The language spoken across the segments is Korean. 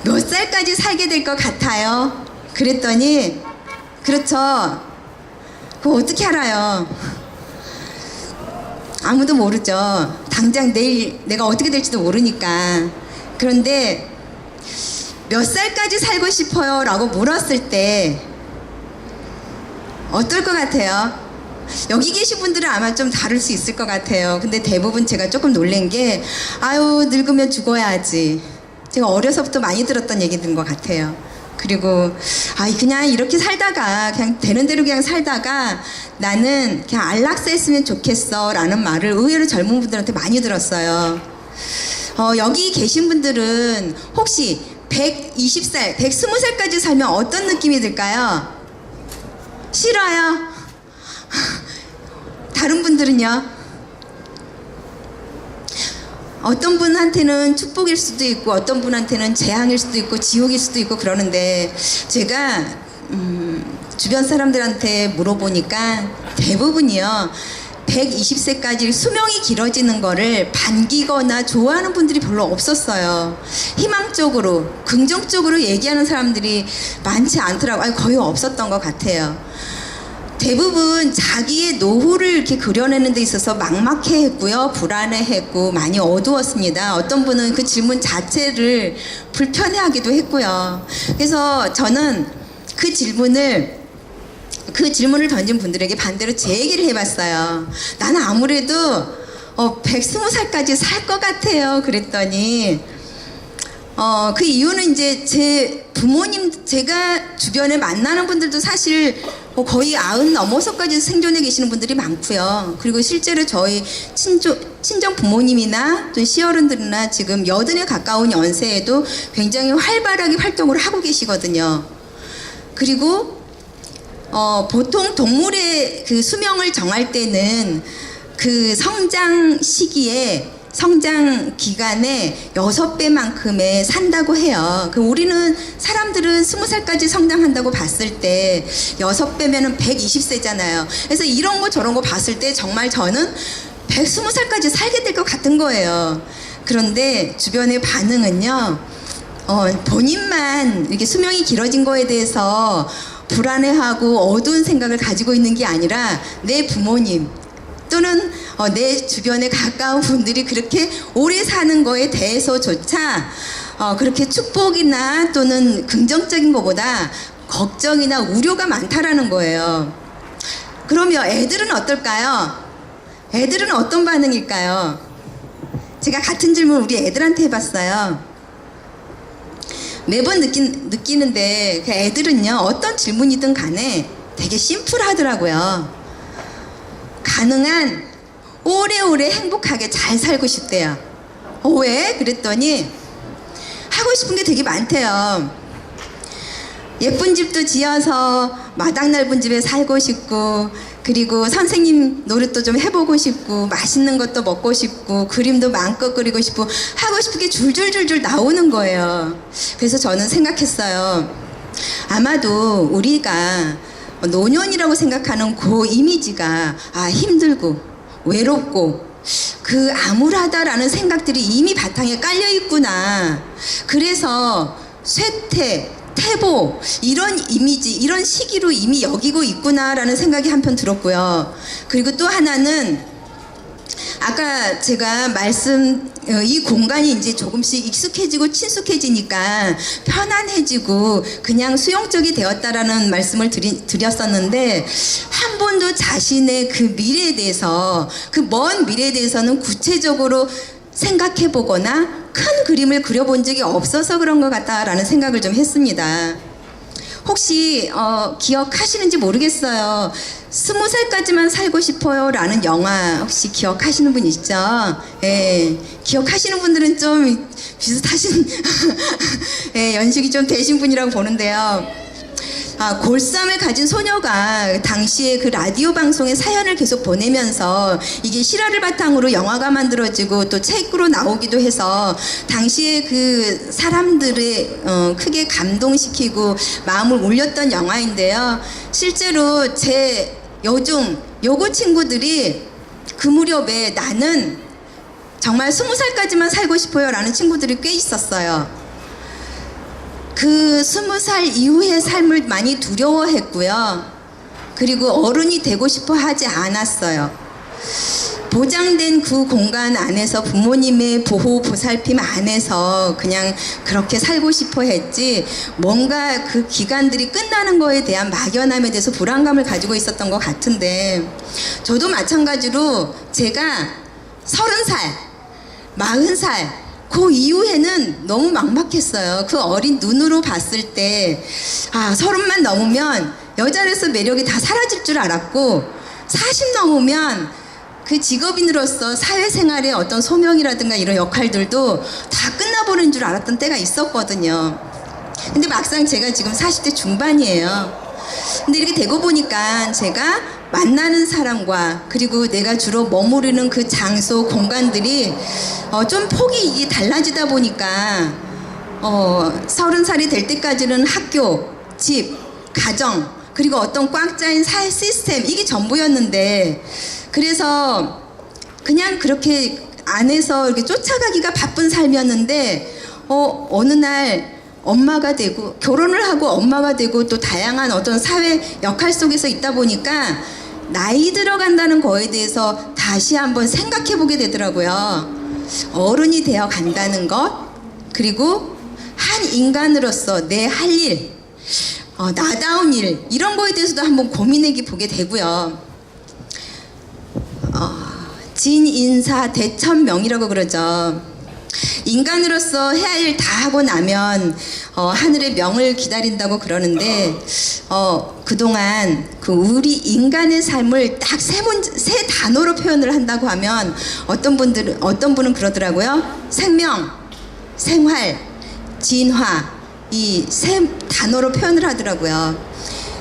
몇 살까지 살게 될 것 같아요? 그랬더니 그렇죠. 그거 어떻게 알아요? 아무도 모르죠. 당장 내일 내가 어떻게 될지도 모르니까. 그런데 몇 살까지 살고 싶어요? 라고 물었을 때 어떨 것 같아요? 여기 계신 분들은 아마 좀 다를 수 있을 것 같아요. 근데 대부분 제가 조금 놀란 게 아유 늙으면 죽어야지. 제가 어려서부터 많이 들었던 얘기들인 것 같아요. 그리고 그냥 이렇게 살다가 그냥 되는 대로 그냥 살다가 나는 그냥 안락사 했으면 좋겠어 라는 말을 의외로 젊은 분들한테 많이 들었어요. 여기 계신 분들은 혹시 120살, 120살까지 살면 어떤 느낌이 들까요? 싫어요? 다른 분들은요? 어떤 분한테는 축복일 수도 있고 어떤 분한테는 재앙일 수도 있고 지옥일 수도 있고 그러는데 제가 주변 사람들한테 물어보니까 대부분이요 120세까지 수명이 길어지는 거를 반기거나 좋아하는 분들이 별로 없었어요. 희망적으로 긍정적으로 얘기하는 사람들이 많지 않더라고요. 거의 없었던 것 같아요. 대부분 자기의 노후를 이렇게 그려내는 데 있어서 막막해했고요. 불안해했고 많이 어두웠습니다. 어떤 분은 그 질문 자체를 불편해하기도 했고요. 그래서 저는 그 질문을 던진 분들에게 반대로 제 얘기를 해봤어요. 나는 아무래도 120살까지 살 것 같아요. 그랬더니 그 이유는 이제 제 부모님 제가 주변에 만나는 분들도 사실 거의 90 넘어서까지 생존해 계시는 분들이 많고요. 그리고 실제로 저희 친정 부모님이나 또 시어른들이나 지금 80에 가까운 연세에도 굉장히 활발하게 활동을 하고 계시거든요. 그리고 보통 동물의 그 수명을 정할 때는 그 성장 시기에 성장 기간에 6배만큼의 산다고 해요. 우리는 사람들은 20살까지 성장한다고 봤을 때 6배면은 120세잖아요. 그래서 이런 거 저런 거 봤을 때 정말 저는 120살까지 살게 될 것 같은 거예요. 그런데 주변의 반응은요, 본인만 이렇게 수명이 길어진 거에 대해서 불안해하고 어두운 생각을 가지고 있는 게 아니라 내 부모님 또는 내 주변에 가까운 분들이 그렇게 오래 사는 거에 대해서조차 그렇게 축복이나 또는 긍정적인 것보다 걱정이나 우려가 많다라는 거예요. 그러면 애들은 어떨까요? 애들은 어떤 반응일까요? 제가 같은 질문을 우리 애들한테 해봤어요. 매번 느끼는데 그 애들은요 어떤 질문이든 간에 되게 심플하더라고요. 가능한 오래오래 행복하게 잘 살고 싶대요. 왜? 그랬더니 하고 싶은 게 되게 많대요. 예쁜 집도 지어서 마당 넓은 집에 살고 싶고, 그리고 선생님 노릇도 좀 해보고 싶고, 맛있는 것도 먹고 싶고, 그림도 마음껏 그리고 싶고, 하고 싶은 게 줄줄줄줄 나오는 거예요. 그래서 저는 생각했어요. 아마도 우리가 노년이라고 생각하는 그 이미지가 힘들고 외롭고 그 암울하다라는 생각들이 이미 바탕에 깔려 있구나. 그래서 쇠퇴, 태보 이런 이미지, 이런 시기로 이미 여기고 있구나라는 생각이 한편 들었고요. 그리고 또 하나는 아까 제가 이 공간이 이제 조금씩 익숙해지고 친숙해지니까 편안해지고 그냥 수용적이 되었다라는 말씀을 드렸었는데, 한 번도 자신의 그 미래에 대해서, 그 먼 미래에 대해서는 구체적으로 생각해 보거나 큰 그림을 그려본 적이 없어서 그런 것 같다라는 생각을 좀 했습니다. 혹시 기억하시는지 모르겠어요. 20살까지만 살고 싶어요 라는 영화 혹시 기억하시는 분 있죠? 예, 기억하시는 분들은 좀 비슷하신 연식이 좀 되신 분이라고 보는데요. 골수암을 가진 소녀가 당시에 그 라디오 방송에 사연을 계속 보내면서 이게 실화를 바탕으로 영화가 만들어지고 또 책으로 나오기도 해서 당시에 그 사람들의 크게 감동시키고 마음을 울렸던 영화인데요. 실제로 제 여고 친구들이 그 무렵에 나는 정말 20살까지만 살고 싶어요 라는 친구들이 꽤 있었어요. 그 20살 이후의 삶을 많이 두려워했고요. 그리고 어른이 되고 싶어 하지 않았어요. 보장된 그 공간 안에서 부모님의 보호 보살핌 안에서 그냥 그렇게 살고 싶어 했지, 뭔가 그 기간들이 끝나는 거에 대한 막연함에 대해서 불안감을 가지고 있었던 것 같은데, 저도 마찬가지로 제가 30살, 40살 그 이후에는 너무 막막했어요. 그 어린 눈으로 봤을 때 30만 넘으면 여자로서 매력이 다 사라질 줄 알았고, 40 넘으면 그 직업인으로서 사회생활의 어떤 소명이라든가 이런 역할들도 다 끝나버린 줄 알았던 때가 있었거든요. 근데 막상 제가 지금 40대 중반이에요. 근데 이렇게 되고 보니까 제가 만나는 사람과 그리고 내가 주로 머무르는 그 장소, 공간들이 좀 폭이 이게 달라지다 보니까 30살이 될 때까지는 학교, 집, 가정, 그리고 어떤 꽉 짜인 사회 시스템, 이게 전부였는데, 그래서 그냥 그렇게 안에서 이렇게 쫓아가기가 바쁜 삶이었는데, 어느 날 엄마가 되고, 결혼을 하고 엄마가 되고, 또 다양한 어떤 사회 역할 속에서 있다 보니까 나이 들어간다는 거에 대해서 다시 한번 생각해 보게 되더라고요. 어른이 되어 간다는 것, 그리고 한 인간으로서 내 할 일, 나다운 일, 이런 거에 대해서도 한번 고민해 보게 되고요. 진인사 대천명이라고 그러죠. 인간으로서 해야 할 일 다 하고 나면 하늘의 명을 기다린다고 그러는데, 그동안 그 우리 인간의 삶을 딱 세 단어로 표현을 한다고 하면 어떤 분은 그러더라고요. 생명, 생활, 진화, 이 세 단어로 표현을 하더라고요.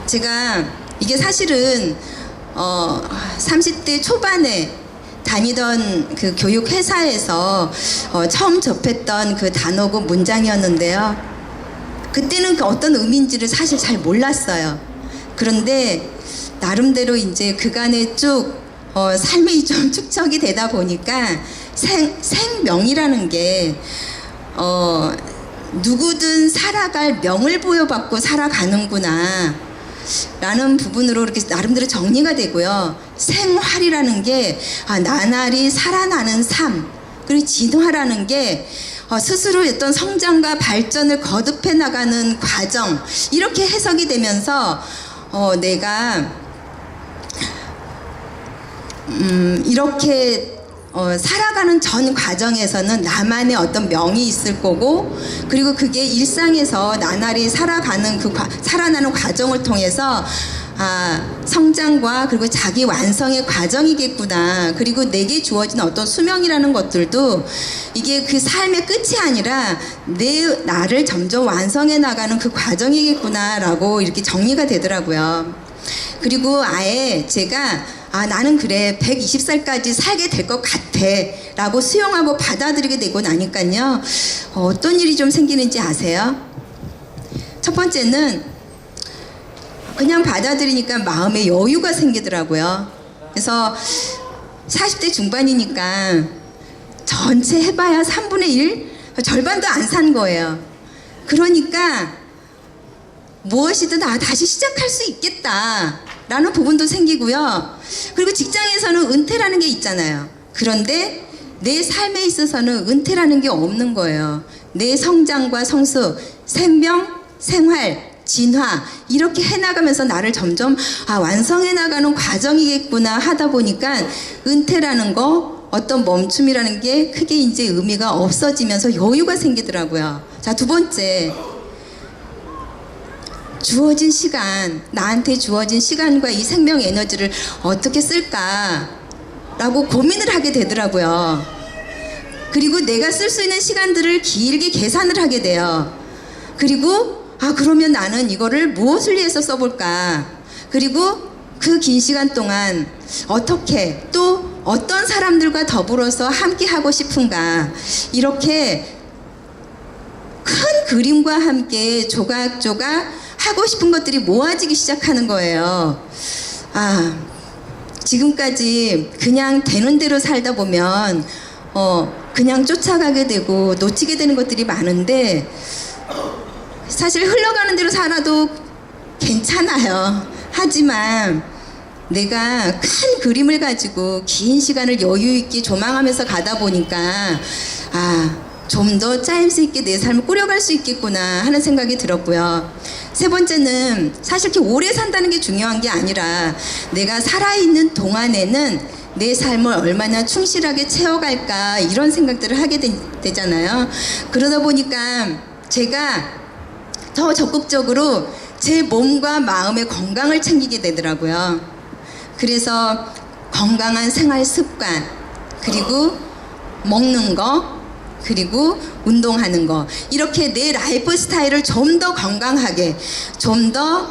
제가 이게 사실은 30대 초반에 다니던 그 교육 회사에서 처음 접했던 그 단어고 문장이었는데요. 그때는 그 어떤 의미인지를 사실 잘 몰랐어요. 그런데 나름대로 이제 그간에 쭉 삶이 좀 축적이 되다 보니까 생명이라는 게 누구든 살아갈 명을 부여받고 살아가는구나 라는 부분으로 이렇게 나름대로 정리가 되고요. 생활이라는 게 나날이 살아나는 삶, 그리고 진화라는 게 스스로 어떤 성장과 발전을 거듭해 나가는 과정, 이렇게 해석이 되면서 내가 이렇게 살아가는 전 과정에서는 나만의 어떤 명이 있을 거고, 그리고 그게 일상에서 나날이 살아가는 살아나는 과정을 통해서 성장과 그리고 자기 완성의 과정이겠구나. 그리고 내게 주어진 어떤 수명이라는 것들도 이게 그 삶의 끝이 아니라 나를 점점 완성해 나가는 그 과정이겠구나라고 이렇게 정리가 되더라고요. 그리고 아예 제가 나는 그래 120살까지 살게 될 것 같아 라고 수용하고 받아들이게 되고 나니까요, 어떤 일이 좀 생기는지 아세요? 첫 번째는 그냥 받아들이니까 마음에 여유가 생기더라고요. 그래서 40대 중반이니까 전체 해봐야 3분의 1? 절반도 안 산 거예요. 그러니까 무엇이든 다시 시작할 수 있겠다 라는 부분도 생기고요. 그리고 직장에서는 은퇴라는 게 있잖아요. 그런데 내 삶에 있어서는 은퇴라는 게 없는 거예요. 내 성장과 성숙, 생명, 생활, 진화, 이렇게 해나가면서 나를 점점 완성해 나가는 과정이겠구나 하다 보니까 은퇴라는 거, 어떤 멈춤이라는 게 크게 이제 의미가 없어지면서 여유가 생기더라고요. 자, 두 번째, 주어진 시간, 나한테 주어진 시간과 이 생명 에너지를 어떻게 쓸까라고 고민을 하게 되더라고요. 그리고 내가 쓸 수 있는 시간들을 길게 계산을 하게 돼요. 그리고 그러면 나는 이거를 무엇을 위해서 써볼까? 그리고 그 긴 시간 동안 어떻게, 또 어떤 사람들과 더불어서 함께 하고 싶은가? 이렇게 큰 그림과 함께 조각조각 하고 싶은 것들이 모아지기 시작하는 거예요. 지금까지 그냥 되는 대로 살다 보면 그냥 쫓아가게 되고 놓치게 되는 것들이 많은데, 사실 흘러가는 대로 살아도 괜찮아요. 하지만 내가 큰 그림을 가지고 긴 시간을 여유 있게 조망하면서 가다 보니까 좀 더 짜임새 있게 내 삶을 꾸려갈 수 있겠구나 하는 생각이 들었고요. 세 번째는 사실 이렇게 오래 산다는 게 중요한 게 아니라 내가 살아있는 동안에는 내 삶을 얼마나 충실하게 채워갈까 이런 생각들을 하게 되잖아요. 그러다 보니까 제가 더 적극적으로 제 몸과 마음의 건강을 챙기게 되더라고요. 그래서 건강한 생활 습관, 그리고 먹는 거, 그리고 운동하는 거, 이렇게 내 라이프 스타일을 좀 더 건강하게, 좀 더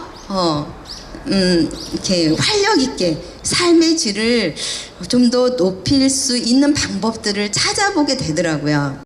이렇게 활력 있게 삶의 질을 좀 더 높일 수 있는 방법들을 찾아보게 되더라고요.